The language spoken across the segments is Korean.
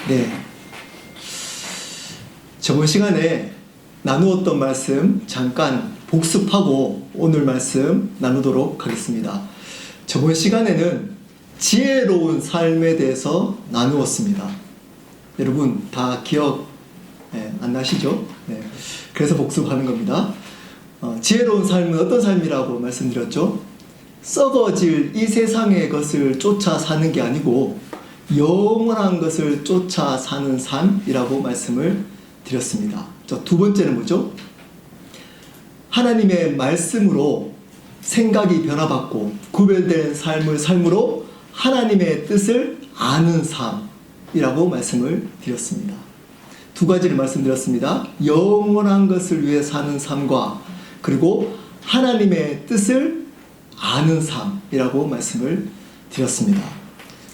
네. 저번 시간에 나누었던 말씀 잠깐 복습하고 오늘 말씀 나누도록 하겠습니다. 저번 시간에는 지혜로운 삶에 대해서 나누었습니다. 여러분 다 기억 안 나시죠? 네. 그래서 복습하는 겁니다. 지혜로운 삶은 어떤 삶이라고 말씀드렸죠? 썩어질 이 세상의 것을 쫓아 사는 게 아니고 영원한 것을 쫓아 사는 삶이라고 말씀을 드렸습니다. 두 번째는 뭐죠? 하나님의 말씀으로 생각이 변화받고 구별된 삶으로 하나님의 뜻을 아는 삶이라고 말씀을 드렸습니다. 두 가지를 말씀드렸습니다. 영원한 것을 위해 사는 삶과 그리고 하나님의 뜻을 아는 삶이라고 말씀을 드렸습니다.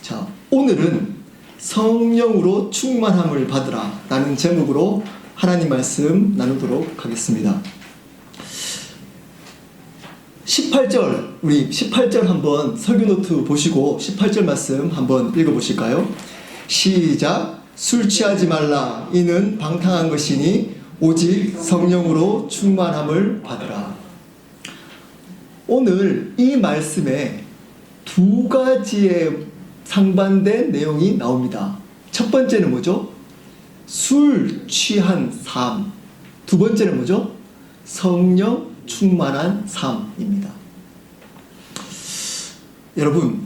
자, 오늘은 성령으로 충만함을 받으라 라는 제목으로 하나님 말씀 나누도록 하겠습니다. 18절, 우리 18절 한번 설교노트 보시고 18절 말씀 한번 읽어보실까요? 시작. 술 취하지 말라. 이는 방탕한 것이니 오직 성령으로 충만함을 받으라. 오늘 이 말씀에 두 가지의 상반된 내용이 나옵니다. 첫 번째는 뭐죠? 술 취한 삶. 두 번째는 뭐죠? 성령 충만한 삶입니다. 여러분,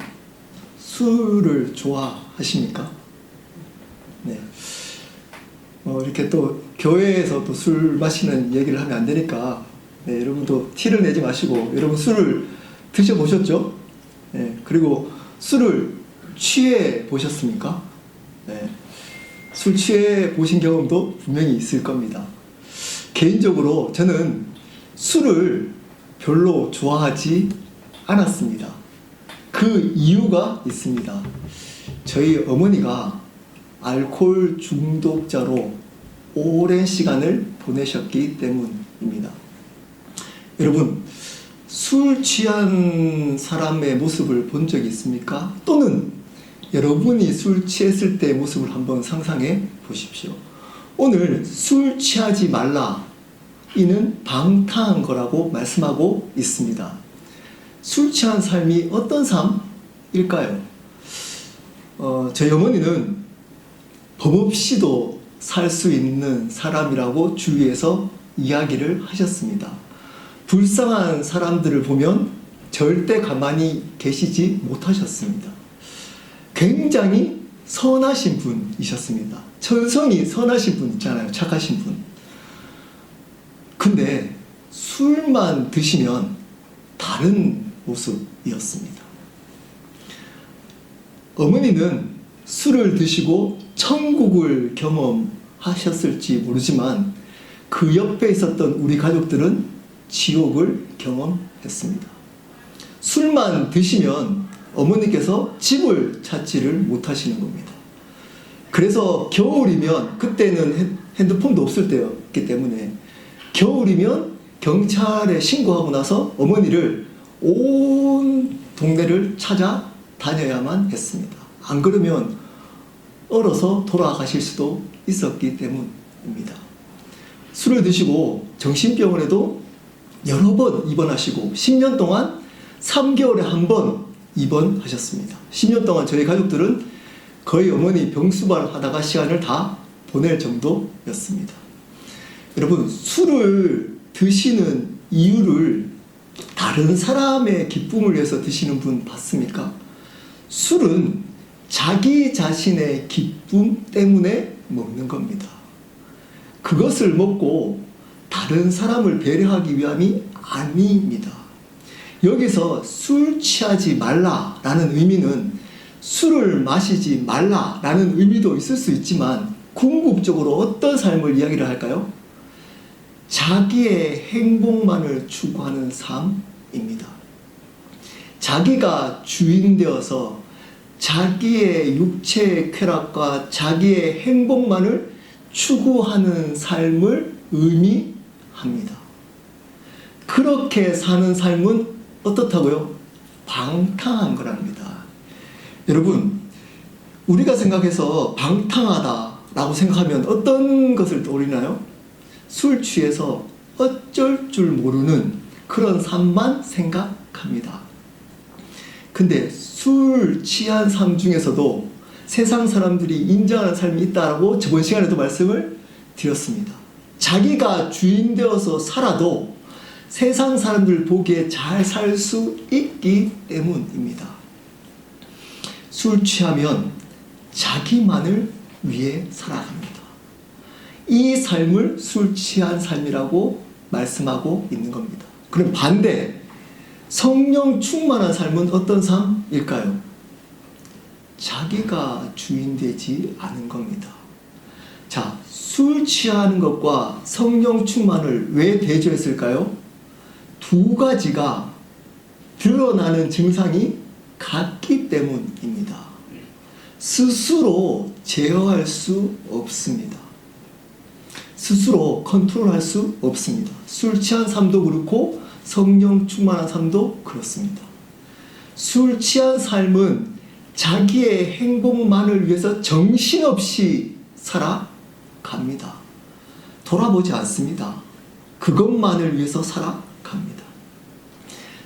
술을 좋아하십니까? 네. 이렇게 또 교회에서 또 술 마시는 얘기를 하면 안 되니까 네, 여러분도 티를 내지 마시고 여러분 술을 드셔보셨죠? 네, 그리고 술을 취해 보셨습니까? 네, 술 취해 보신 경험도 분명히 있을 겁니다. 개인적으로 저는 술을 별로 좋아하지 않았습니다. 그 이유가 있습니다. 저희 어머니가 알코올 중독자로 오랜 시간을 보내셨기 때문입니다. 여러분, 술 취한 사람의 모습을 본 적이 있습니까? 또는 여러분이 술 취했을 때의 모습을 한번 상상해 보십시오. 오늘 술 취하지 말라. 이는 방탕한 거라고 말씀하고 있습니다. 술 취한 삶이 어떤 삶일까요? 저희 어머니는 법 없이도 살 수 있는 사람이라고 주위에서 이야기를 하셨습니다. 불쌍한 사람들을 보면 절대 가만히 계시지 못하셨습니다. 굉장히 선하신 분이셨습니다. 천성이 선하신 분 있잖아요. 착하신 분. 근데 술만 드시면 다른 모습이었습니다. 어머니는 술을 드시고 천국을 경험하셨을지 모르지만 그 옆에 있었던 우리 가족들은 지옥을 경험했습니다. 술만 드시면 어머니께서 집을 찾지를 못하시는 겁니다. 그래서 겨울이면, 그때는 핸드폰도 없을 때였기 때문에 겨울이면 경찰에 신고하고 나서 어머니를 온 동네를 찾아다녀야만 했습니다. 안 그러면 얼어서 돌아가실 수도 있었기 때문입니다. 술을 드시고 정신병원에도 여러 번 입원하시고 10년 동안 3개월에 한 번 입원하셨습니다. 10년 동안 저희 가족들은 거의 어머니 병수발 하다가 시간을 다 보낼 정도였습니다. 여러분, 술을 드시는 이유를 다른 사람의 기쁨을 위해서 드시는 분 봤습니까? 술은 자기 자신의 기쁨 때문에 먹는 겁니다. 그것을 먹고 다른 사람을 배려하기 위함이 아닙니다. 여기서 술 취하지 말라라는 의미는 술을 마시지 말라라는 의미도 있을 수 있지만 궁극적으로 어떤 삶을 이야기를 할까요? 자기의 행복만을 추구하는 삶입니다. 자기가 주인 되어서 자기의 육체의 쾌락과 자기의 행복만을 추구하는 삶을 의미합니다. 그렇게 사는 삶은 어떻다고요? 방탕한 거랍니다. 여러분, 우리가 생각해서 방탕하다라고 생각하면 어떤 것을 떠올리나요? 술 취해서 어쩔 줄 모르는 그런 삶만 생각합니다. 근데 술 취한 삶 중에서도 세상 사람들이 인정하는 삶이 있다라고 저번 시간에도 말씀을 드렸습니다. 자기가 주인 되어서 살아도 세상 사람들 보기에 잘 살 수 있기 때문입니다. 술 취하면 자기만을 위해 살아갑니다. 이 삶을 술 취한 삶이라고 말씀하고 있는 겁니다. 그럼 반대, 성령 충만한 삶은 어떤 삶일까요? 자기가 주인 되지 않은 겁니다. 자, 술 취하는 것과 성령 충만을 왜 대조했을까요? 두 가지가 드러나는 증상이 같기 때문입니다. 스스로 제어할 수 없습니다. 스스로 컨트롤할 수 없습니다. 술 취한 삶도 그렇고 성령 충만한 삶도 그렇습니다. 술 취한 삶은 자기의 행복만을 위해서 정신없이 살아갑니다. 돌아보지 않습니다. 그것만을 위해서 살아갑니다.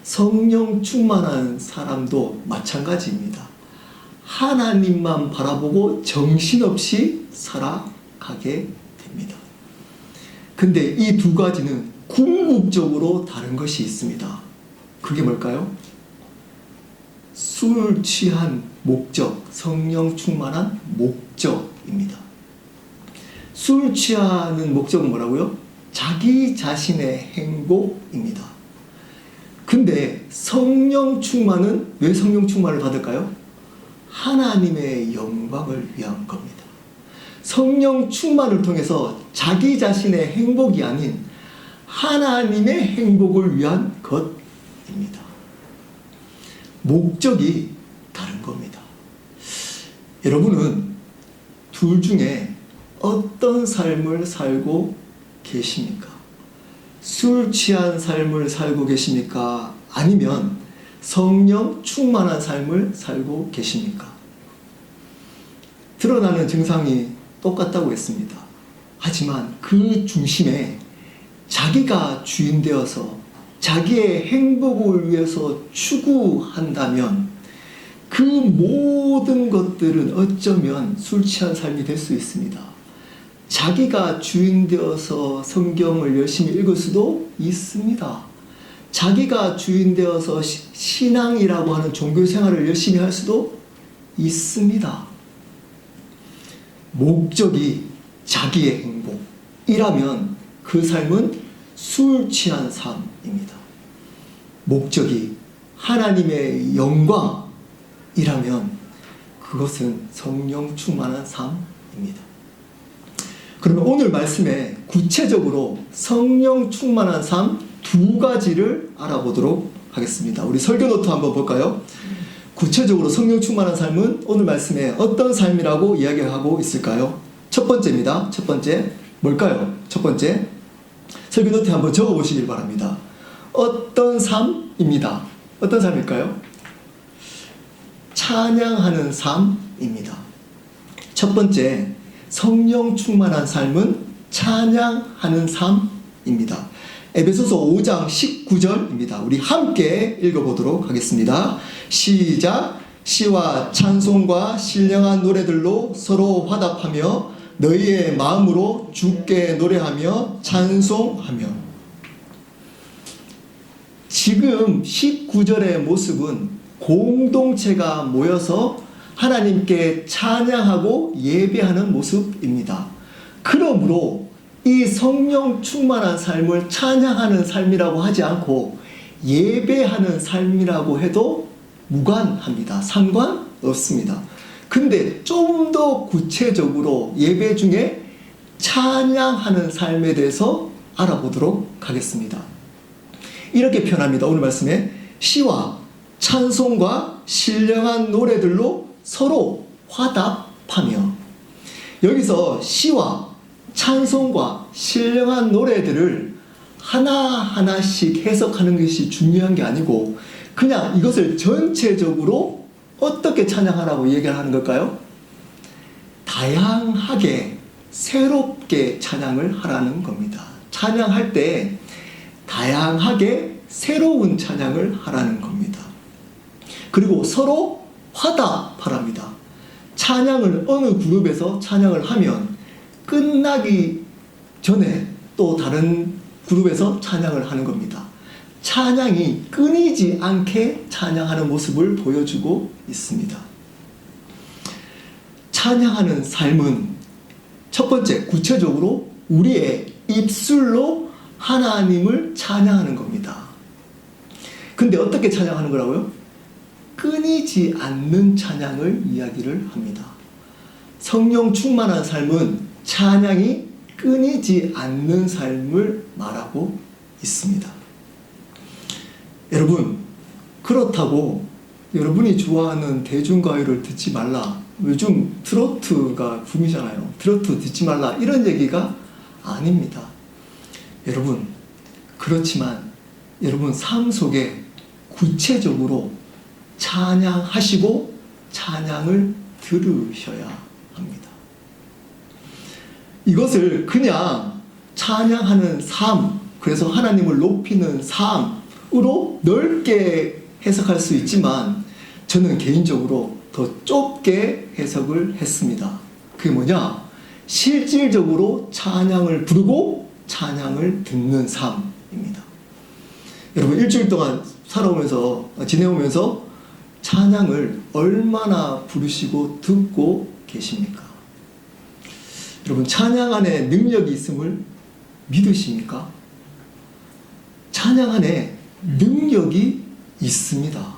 성령 충만한 사람도 마찬가지입니다. 하나님만 바라보고 정신없이 살아가게 됩니다. 근데 이 두 가지는 궁극적으로 다른 것이 있습니다. 그게 뭘까요? 술 취한 목적, 성령 충만한 목적입니다. 술 취하는 목적은 뭐라고요? 자기 자신의 행복입니다. 근데 성령 충만은 왜 성령 충만을 받을까요? 하나님의 영광을 위한 겁니다. 성령 충만을 통해서 자기 자신의 행복이 아닌 하나님의 행복을 위한 것입니다. 목적이 다른 겁니다. 여러분은 둘 중에 어떤 삶을 살고 계십니까? 술 취한 삶을 살고 계십니까? 아니면 성령 충만한 삶을 살고 계십니까? 드러나는 증상이 똑같다고 했습니다. 하지만 그 중심에 자기가 주인 되어서 자기의 행복을 위해서 추구한다면 그 모든 것들은 어쩌면 술 취한 삶이 될 수 있습니다. 자기가 주인 되어서 성경을 열심히 읽을 수도 있습니다. 자기가 주인 되어서 신앙이라고 하는 종교 생활을 열심히 할 수도 있습니다. 목적이 자기의 행복이라면 그 삶은 술 취한 삶입니다. 목적이 하나님의 영광이라면 그것은 성령 충만한 삶입니다. 그러면 오늘 말씀에 구체적으로 성령 충만한 삶 두 가지를 알아보도록 하겠습니다. 우리 설교 노트 한번 볼까요? 구체적으로 성령 충만한 삶은 오늘 말씀에 어떤 삶이라고 이야기하고 있을까요? 첫 번째입니다. 첫 번째 뭘까요? 첫 번째 설교 노트에 한번 적어보시길 바랍니다. 어떤 삶입니다. 어떤 삶일까요? 찬양하는 삶입니다. 첫 번째 성령 충만한 삶은 찬양하는 삶입니다. 에베소서 5장 19절입니다. 우리 함께 읽어보도록 하겠습니다. 시작. 시와 찬송과 신령한 노래들로 서로 화답하며 너희의 마음으로 주께 노래하며 찬송하며. 지금 19절의 모습은 공동체가 모여서 하나님께 찬양하고 예배하는 모습입니다. 그러므로 이 성령 충만한 삶을 찬양하는 삶이라고 하지 않고 예배하는 삶이라고 해도 무관합니다. 상관없습니다. 근데 좀 더 구체적으로 예배 중에 찬양하는 삶에 대해서 알아보도록 하겠습니다. 이렇게 표현합니다. 오늘 말씀에 시와 찬송과 신령한 노래들로 서로 화답하며. 여기서 시와 찬송과 신령한 노래들을 하나하나씩 해석하는 것이 중요한 게 아니고 그냥 이것을 전체적으로 어떻게 찬양하라고 얘기를 하는 걸까요? 다양하게 새롭게 찬양을 하라는 겁니다. 찬양할 때 다양하게 새로운 찬양을 하라는 겁니다. 그리고 서로 화답하랍니다. 찬양을 어느 그룹에서 찬양을 하면 끝나기 전에 또 다른 그룹에서 찬양을 하는 겁니다. 찬양이 끊이지 않게 찬양하는 모습을 보여주고 있습니다. 찬양하는 삶은 첫 번째, 구체적으로 우리의 입술로 하나님을 찬양하는 겁니다. 근데 어떻게 찬양하는 거라고요? 끊이지 않는 찬양을 이야기를 합니다. 성령 충만한 삶은 찬양이 끊이지 않는 삶을 말하고 있습니다. 여러분, 그렇다고 여러분이 좋아하는 대중가요를 듣지 말라, 요즘 트로트가 붐이잖아요. 트로트 듣지 말라, 이런 얘기가 아닙니다. 여러분, 그렇지만 여러분 삶 속에 구체적으로 찬양하시고 찬양을 들으셔야 합니다. 이것을 그냥 찬양하는 삶, 그래서 하나님을 높이는 삶으로 넓게 해석할 수 있지만 저는 개인적으로 더 좁게 해석을 했습니다. 그게 뭐냐? 실질적으로 찬양을 부르고 찬양을 듣는 삶입니다. 여러분, 일주일 동안 지내오면서 찬양을 얼마나 부르시고 듣고 계십니까? 여러분, 찬양 안에 능력이 있음을 믿으십니까? 찬양 안에 능력이 있습니다.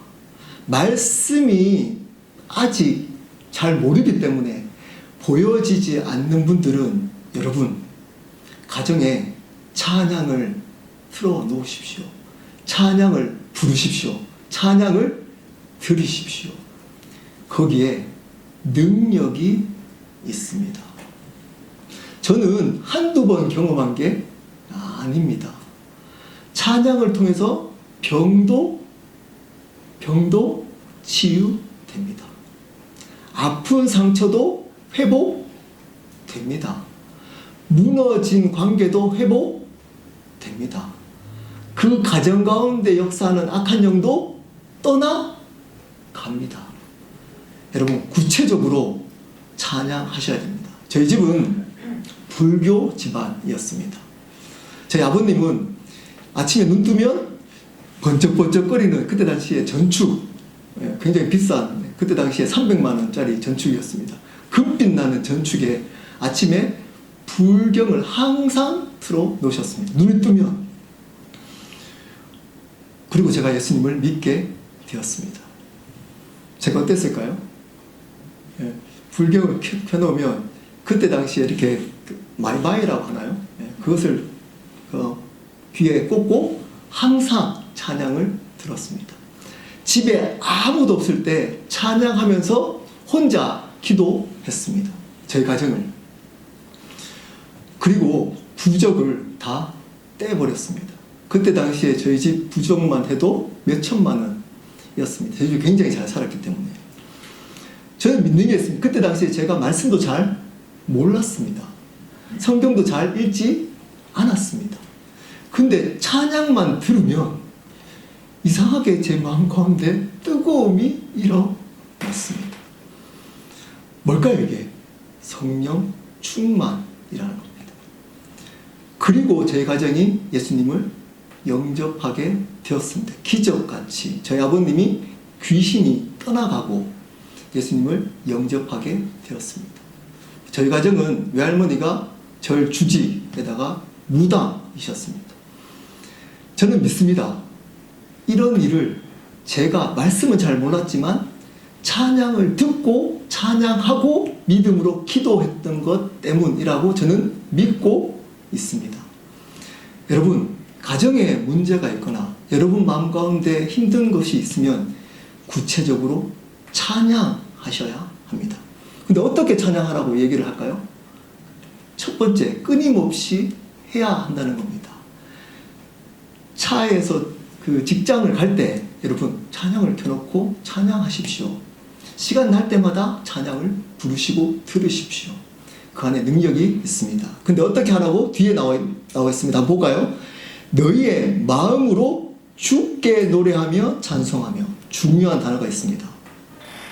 말씀이 아직 잘 모르기 때문에 보여지지 않는 분들은 여러분, 가정에 찬양을 틀어 놓으십시오. 찬양을 부르십시오. 찬양을 들으십시오. 거기에 능력이 있습니다. 저는 한두 번 경험한 게 아닙니다. 찬양을 통해서 병도 치유됩니다. 아픈 상처도 회복됩니다. 무너진 관계도 회복됩니다. 그 가정 가운데 역사하는 악한 영도 떠나갑니다. 여러분, 구체적으로 찬양하셔야 됩니다. 저희 집은 불교 집안이었습니다. 저희 아버님은 아침에 눈 뜨면 번쩍번쩍거리는 그때 당시에 전축, 굉장히 비싼, 그때 당시에 300만 원짜리 전축이었습니다. 금빛 나는 전축에 아침에 불경을 항상 틀어 놓으셨습니다. 눈을 뜨면. 그리고 제가 예수님을 믿게 되었습니다. 제가 어땠을까요? 불경을 켜놓으면 그때 당시에 이렇게 마이마이라고 하나요? 그것을 귀에 꽂고 항상 찬양을 들었습니다. 집에 아무도 없을 때 찬양하면서 혼자 기도했습니다. 저희 가정을. 그리고 부적을 다 떼버렸습니다. 그때 당시에 저희 집 부적만 해도 몇 천만 원이었습니다. 저희 집 굉장히 잘 살았기 때문에. 저는 믿는 게 있습니다. 그때 당시에 제가 말씀도 잘 몰랐습니다. 성경도 잘 읽지 않았습니다. 근데 찬양만 들으면 이상하게 제 마음 가운데 뜨거움이 일어났습니다. 뭘까요, 이게? 성령 충만이라는 겁니다. 그리고 저희 가정이 예수님을 영접하게 되었습니다. 기적같이 저희 아버님이 귀신이 떠나가고 예수님을 영접하게 되었습니다. 저희 가정은 외할머니가 절 주지에다가 무당이셨습니다. 저는 믿습니다. 이런 일을 제가 말씀은 잘 몰랐지만 찬양을 듣고 찬양하고 믿음으로 기도했던 것 때문이라고 저는 믿고 있습니다. 여러분, 가정에 문제가 있거나 여러분 마음 가운데 힘든 것이 있으면 구체적으로 찬양하셔야 합니다. 근데 어떻게 찬양하라고 얘기를 할까요? 첫 번째, 끊임없이 해야 한다는 겁니다. 차에서 그 직장을 갈 때 여러분 찬양을 켜놓고 찬양하십시오. 시간 날 때마다 찬양을 부르시고 들으십시오. 그 안에 능력이 있습니다. 근데 어떻게 하라고? 뒤에 나와 있습니다. 한번 볼까요? 너희의 마음으로 주께 노래하며 찬송하며. 중요한 단어가 있습니다.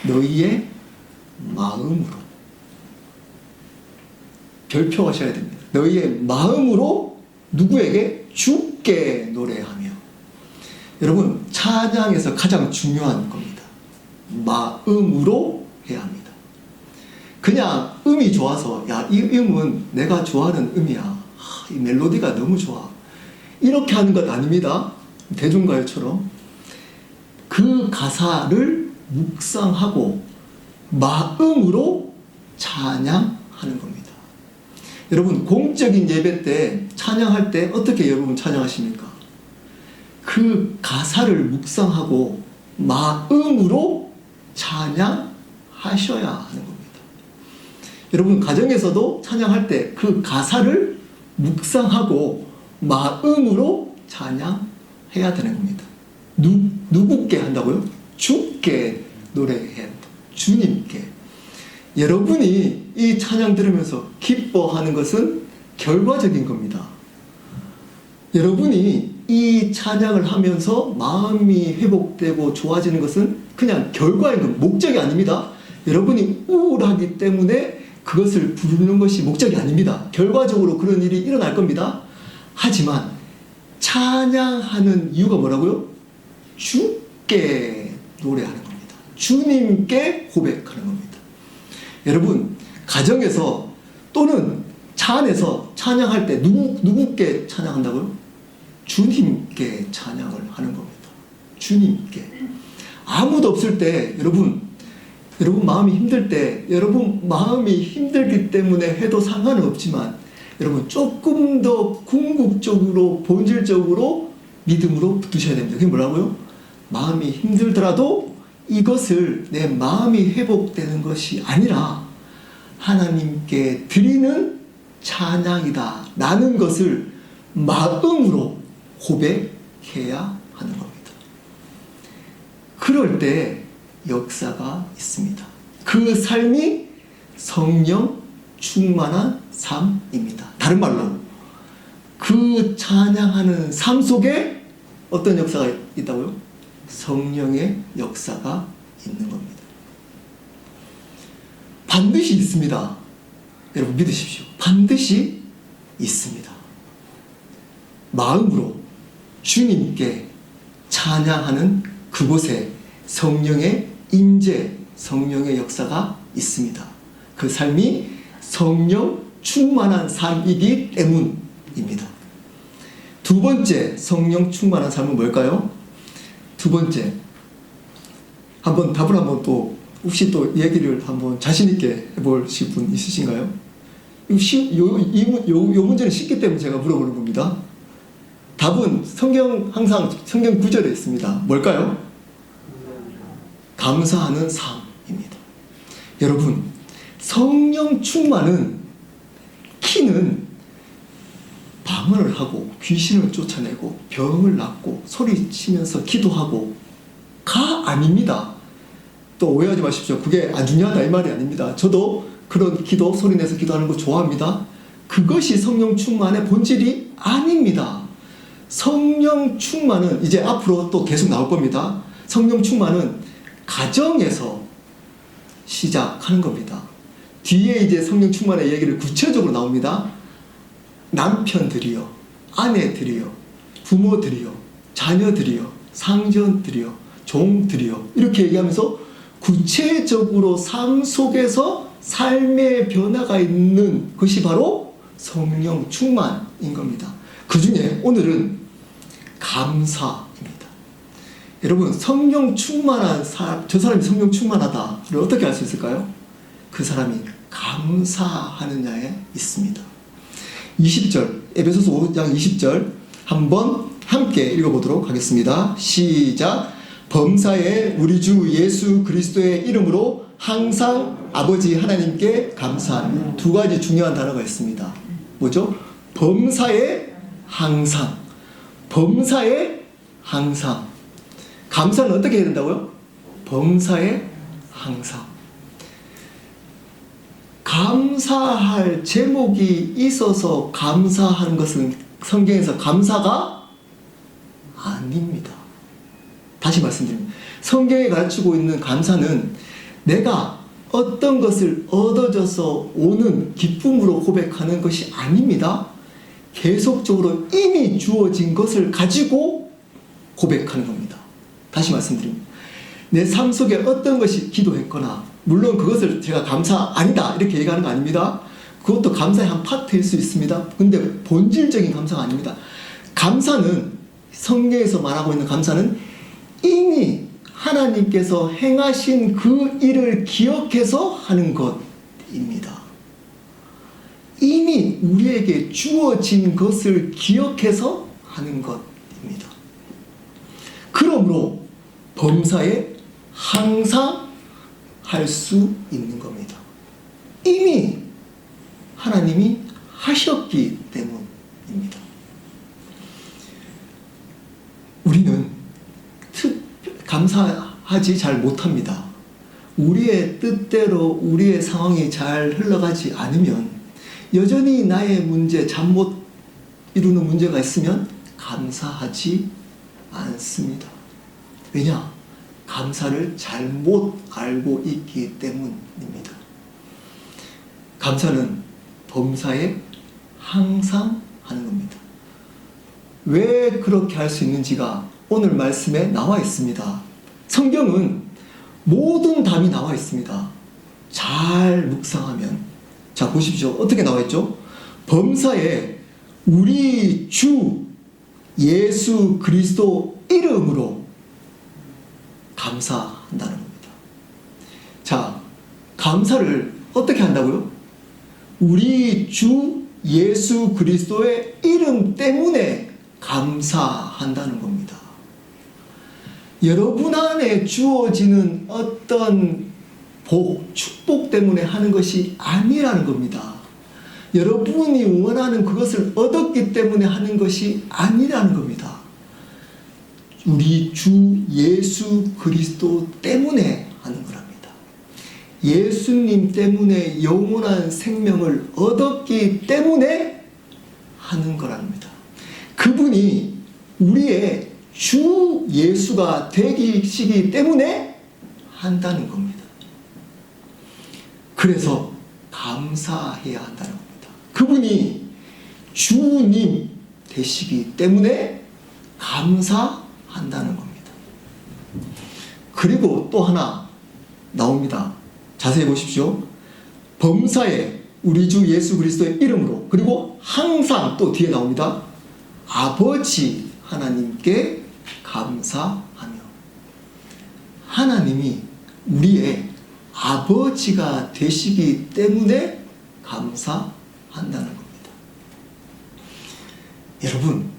너희의 마음으로. 별표하셔야 됩니다. 너희의 마음으로 누구에게? 주께 노래하며. 여러분, 찬양에서 가장 중요한 겁니다. 마음으로 해야 합니다. 그냥 음이 좋아서, 야, 이 음은 내가 좋아하는 음이야. 이 멜로디가 너무 좋아. 이렇게 하는 것 아닙니다. 대중가요처럼. 그 가사를 묵상하고 마음으로 찬양하는 겁니다. 여러분, 공적인 예배 때 찬양할 때 어떻게 여러분 찬양하십니까? 그 가사를 묵상하고 마음으로 찬양하셔야 하는 겁니다. 여러분, 가정에서도 찬양할 때 그 가사를 묵상하고 마음으로 찬양해야 되는 겁니다. 누구께 한다고요? 주께 노래해야 한다. 주님께. 여러분이 이 찬양 들으면서 기뻐하는 것은 결과적인 겁니다. 여러분이 이 찬양을 하면서 마음이 회복되고 좋아지는 것은 그냥 결과인 것, 목적이 아닙니다. 여러분이 우울하기 때문에 그것을 부르는 것이 목적이 아닙니다. 결과적으로 그런 일이 일어날 겁니다. 하지만 찬양하는 이유가 뭐라고요? 주께 노래하는 겁니다. 주님께 고백하는 겁니다. 여러분, 가정에서 또는 차 안에서 찬양할 때 누구께 찬양한다고요? 주님께 찬양을 하는 겁니다. 주님께. 아무도 없을 때 여러분 마음이 힘들 때, 여러분 마음이 힘들기 때문에 해도 상관은 없지만 여러분 조금 더 궁극적으로 본질적으로 믿음으로 붙으셔야 됩니다. 그게 뭐라고요? 마음이 힘들더라도 이것을 내 마음이 회복되는 것이 아니라 하나님께 드리는 찬양이다 라는 것을 마음으로 고백해야 하는 겁니다. 그럴 때 역사가 있습니다. 그 삶이 성령 충만한 삶입니다. 다른 말로 그 찬양하는 삶 속에 어떤 역사가 있다고요? 성령의 역사가 있는 겁니다. 반드시 있습니다. 여러분 믿으십시오. 반드시 있습니다. 마음으로 주님께 찬양하는 그곳에 성령의 임재, 성령의 역사가 있습니다. 그 삶이 성령 충만한 삶이기 때문입니다. 두 번째 성령 충만한 삶은 뭘까요? 두 번째, 한번 답을 한번 또 혹시 또 얘기를 한번 자신 있게 해보실 분 있으신가요? 요 문제는 쉽기 때문에 제가 물어보는 겁니다. 답은 항상 성경 구절에 있습니다. 뭘까요? 감사하는 삶입니다. 여러분, 성령 충만은 키는 방언을 하고 귀신을 쫓아내고 병을 낫고 소리치면서 기도하고 가 아닙니다. 또 오해하지 마십시오. 그게 안 중요하다 이 말이 아닙니다. 저도 그런 기도, 소리내서 기도하는 거 좋아합니다. 그것이 성령 충만의 본질이 아닙니다. 성령 충만은 이제 앞으로 또 계속 나올 겁니다. 성령 충만은 가정에서 시작하는 겁니다. 뒤에 이제 성령 충만의 얘기를 구체적으로 나옵니다. 남편들이요, 아내들이요, 부모들이요, 자녀들이요, 상전들이요, 종들이요, 이렇게 얘기하면서 구체적으로 삶 속에서 삶의 변화가 있는 것이 바로 성령 충만인 겁니다. 그 중에 오늘은 감사입니다. 여러분, 성령 충만한 사람, 저 사람이 성령 충만하다를 어떻게 알 수 있을까요? 그 사람이 감사하느냐에 있습니다. 20절, 에베소서 5장 20절 한번 함께 읽어보도록 하겠습니다. 시작. 범사에 우리 주 예수 그리스도의 이름으로 항상 아버지 하나님께 감사하며. 두 가지 중요한 단어가 있습니다. 뭐죠? 범사에 항상. 범사에 항상. 감사는 어떻게 해야 된다고요? 범사에 항상. 감사할 제목이 있어서 감사하는 것은 성경에서 감사가 아닙니다. 다시 말씀드립니다. 성경이 가르치고 있는 감사는 내가 어떤 것을 얻어져서 오는 기쁨으로 고백하는 것이 아닙니다. 계속적으로 이미 주어진 것을 가지고 고백하는 겁니다. 다시 말씀드립니다. 내 삶 속에 어떤 것이 기도했거나, 물론 그것을 제가 감사 아니다 이렇게 얘기하는 거 아닙니다. 그것도 감사의 한 파트일 수 있습니다. 근데 본질적인 감사가 아닙니다. 감사는, 성경에서 말하고 있는 감사는 이미 하나님께서 행하신 그 일을 기억해서 하는 것입니다. 이미 우리에게 주어진 것을 기억해서 하는 것입니다. 그러므로 범사에 항상 할 수 있는 겁니다. 이미 하나님이 하셨기 때문입니다. 우리는 감사하지 잘 못합니다. 우리의 뜻대로 우리의 상황이 잘 흘러가지 않으면, 여전히 나의 문제, 잠 못 이루는 문제가 있으면 감사하지 않습니다. 왜냐? 감사를 잘못 알고 있기 때문입니다. 감사는 범사에 항상 하는 겁니다. 왜 그렇게 할 수 있는지가 오늘 말씀에 나와 있습니다. 성경은 모든 답이 나와 있습니다. 잘 묵상하면. 자, 보십시오. 어떻게 나와 있죠? 범사에 우리 주 예수 그리스도 이름으로 감사한다는 겁니다. 자, 감사를 어떻게 한다고요? 우리 주 예수 그리스도의 이름 때문에 감사한다는 겁니다. 여러분 안에 주어지는 어떤 복, 축복 때문에 하는 것이 아니라는 겁니다. 여러분이 원하는 그것을 얻었기 때문에 하는 것이 아니라는 겁니다. 우리 주 예수 그리스도 때문에 하는 거랍니다. 예수님 때문에 영원한 생명을 얻었기 때문에 하는 거랍니다. 그분이 우리의 주 예수가 되시기 때문에 한다는 겁니다. 그래서 감사해야 한다는 겁니다. 그분이 주님 되시기 때문에 감사한다는 겁니다. 그리고 또 하나 나옵니다. 자세히 보십시오. 범사에 우리 주 예수 그리스도의 이름으로, 그리고 항상 또 뒤에 나옵니다. 아버지 하나님께 감사하며. 하나님이 우리의 아버지가 되시기 때문에 감사한다는 겁니다. 여러분,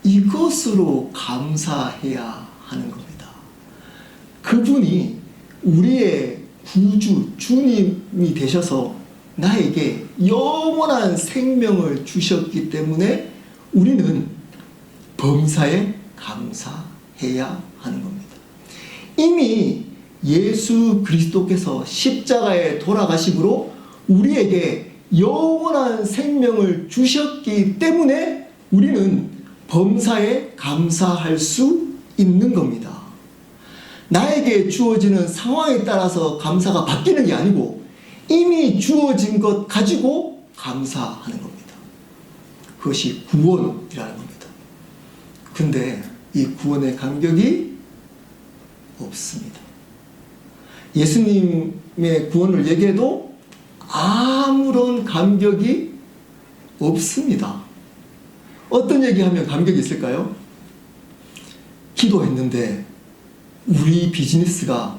이것으로 감사해야 하는 겁니다. 그분이 우리의 구주, 주님이 되셔서 나에게 영원한 생명을 주셨기 때문에 우리는 범사에 감사해야 하는 겁니다. 이미 예수 그리스도께서 십자가에 돌아가심으로 우리에게 영원한 생명을 주셨기 때문에 우리는 범사에 감사할 수 있는 겁니다. 나에게 주어지는 상황에 따라서 감사가 바뀌는 게 아니고 이미 주어진 것 가지고 감사하는 겁니다. 그것이 구원이라는 겁니다. 근데 이 구원의 간격이 없습니다. 예수님의 구원을 얘기해도 아무런 감격이 없습니다. 어떤 얘기하면 감격이 있을까요? 기도했는데 우리 비즈니스가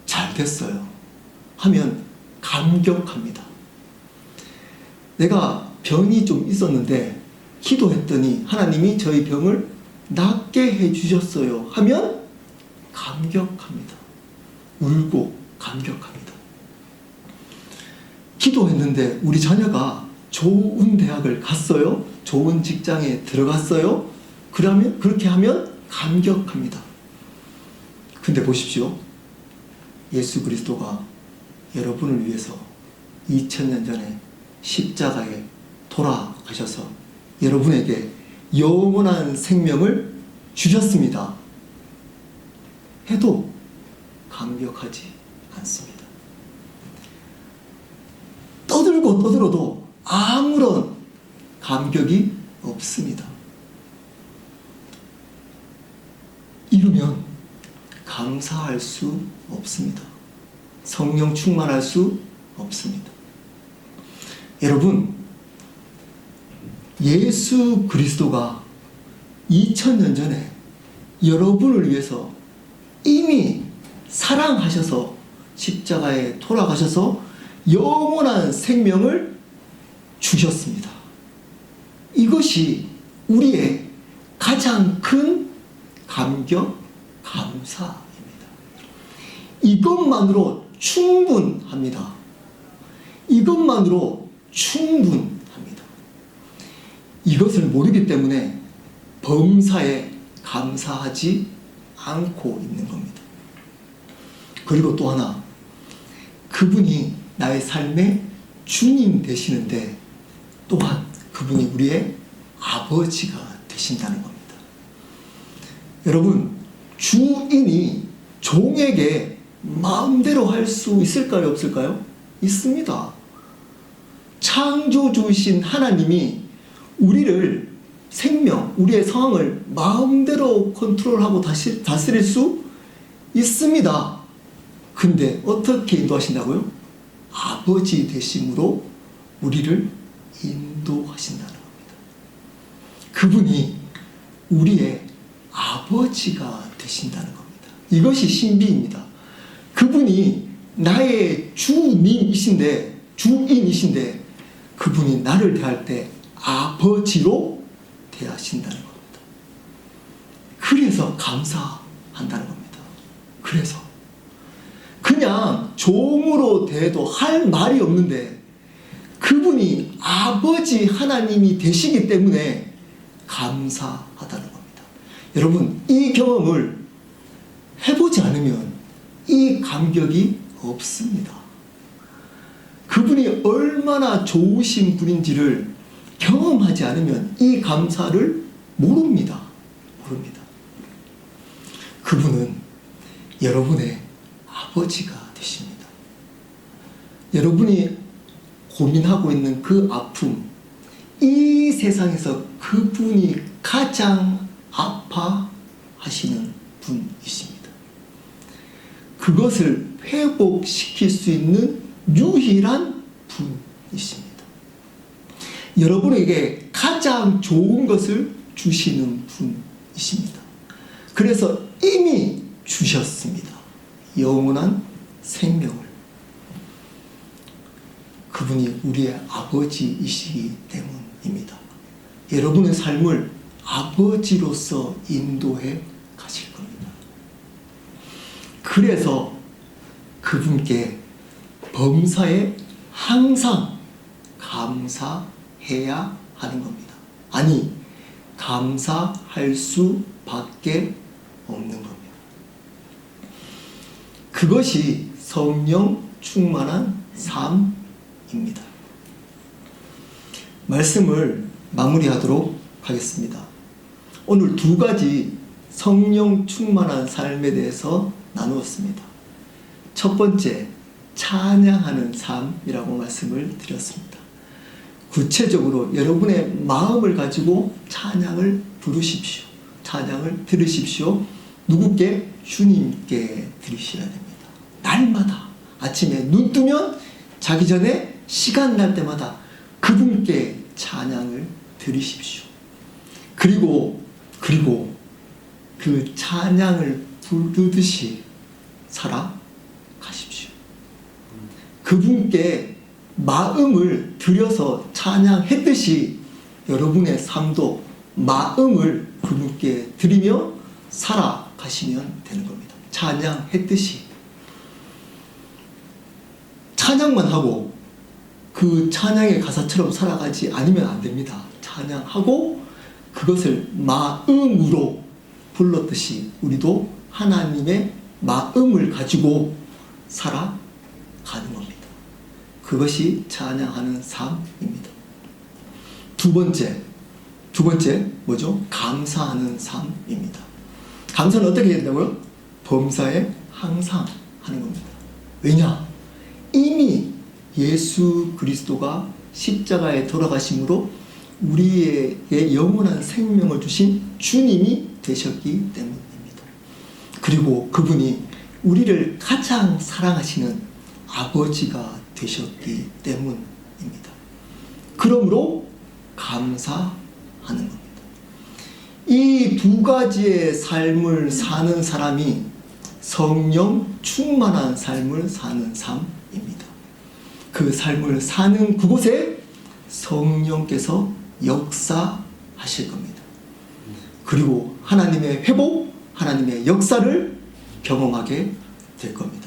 잘 됐어요 하면 감격합니다. 내가 병이 좀 있었는데 기도했더니 하나님이 저희 병을 낫게 해주셨어요 하면 감격합니다. 울고 감격합니다. 기도했는데 우리 자녀가 좋은 대학을 갔어요? 좋은 직장에 들어갔어요? 그러면 그렇게 하면 감격합니다. 근데 보십시오. 예수 그리스도가 여러분을 위해서 2000년 전에 십자가에 돌아가셔서 여러분에게 영원한 생명을 주셨습니다 해도 감격하지 않습니다. 떠들고 떠들어도 아무런 감격이 없습니다. 이루면 감사할 수 없습니다. 성령 충만할 수 없습니다. 여러분, 예수 그리스도가 2000년 전에 여러분을 위해서 이미 사랑하셔서 십자가에 돌아가셔서 영원한 생명을 주셨습니다. 이것이 우리의 가장 큰 감격, 감사입니다. 이것만으로 충분합니다. 이것만으로 충분합니다. 이것을 모르기 때문에 범사에 감사하지 않고 있는 겁니다. 그리고 또 하나, 그분이 나의 삶의 주님 되시는데 또한 그분이 우리의 아버지가 되신다는 겁니다. 여러분, 주인이 종에게 마음대로 할 수 있을까요? 없을까요? 있습니다. 창조주이신 하나님이 우리를 생명, 우리의 상황을 마음대로 컨트롤하고 다스릴 수 있습니다. 근데 어떻게 인도하신다고요? 아버지 되심으로 우리를 인도하신다는 겁니다. 그분이 우리의 아버지가 되신다는 겁니다. 이것이 신비입니다. 그분이 나의 주님이신데, 주인이신데 그분이 나를 대할 때 아버지로 대하신다는 겁니다. 그래서 감사한다는 겁니다. 그래서 그냥 종으로 대해도 할 말이 없는데 그분이 아버지 하나님이 되시기 때문에 감사하다는 겁니다. 여러분, 이 경험을 해보지 않으면 이 감격이 없습니다. 그분이 얼마나 좋으신 분인지를 경험하지 않으면 이 감사를 모릅니다. 그분은 여러분의 아버지가 되십니다. 여러분이 고민하고 있는 그 아픔, 이 세상에서 그분이 가장 아파하시는 분이십니다. 그것을 회복시킬 수 있는 유일한 분이십니다. 여러분에게 가장 좋은 것을 주시는 분이십니다. 그래서 이미 주셨습니다. 영원한 생명을. 그분이 우리의 아버지이시기 때문입니다. 여러분의 삶을 아버지로서 인도해 가실 겁니다. 그래서 그분께 범사에 항상 감사해야 하는 겁니다. 아니, 감사할 수밖에 없는 겁니다. 그것이 성령 충만한 삶입니다. 말씀을 마무리하도록 하겠습니다. 오늘 두 가지 성령 충만한 삶에 대해서 나누었습니다. 첫 번째, 찬양하는 삶이라고 말씀을 드렸습니다. 구체적으로 여러분의 마음을 가지고 찬양을 부르십시오. 찬양을 들으십시오. 누구께? 주님께 들으셔야 됩니다. 날마다 아침에 눈 뜨면 자기 전에 시간 날 때마다 그분께 찬양을 들으십시오. 그리고 그 찬양을 부르듯이 살아가십시오. 그분께 마음을 들여서 찬양했듯이 여러분의 삶도 마음을 그분께 드리며 살아가시면 되는 겁니다. 찬양했듯이. 찬양만 하고 그 찬양의 가사처럼 살아가지 않으면 안 됩니다. 찬양하고 그것을 마음으로 불렀듯이 우리도 하나님의 마음을 가지고 살아가는 겁니다. 그것이 찬양하는 삶입니다. 두 번째 뭐죠? 감사하는 삶입니다. 감사는 어떻게 해야 된다고요? 범사에 항상 하는 겁니다. 왜냐? 이미 예수 그리스도가 십자가에 돌아가심으로 우리에게 영원한 생명을 주신 주님이 되셨기 때문입니다. 그리고 그분이 우리를 가장 사랑하시는 아버지가 되셨기 때문입니다. 그러므로 감사하는 겁니다. 이 두 가지의 삶을 사는 사람이 성령 충만한 삶을 사는 삶입니다. 그 삶을 사는 그곳에 성령께서 역사하실 겁니다. 그리고 하나님의 회복, 하나님의 역사를 경험하게 될 겁니다.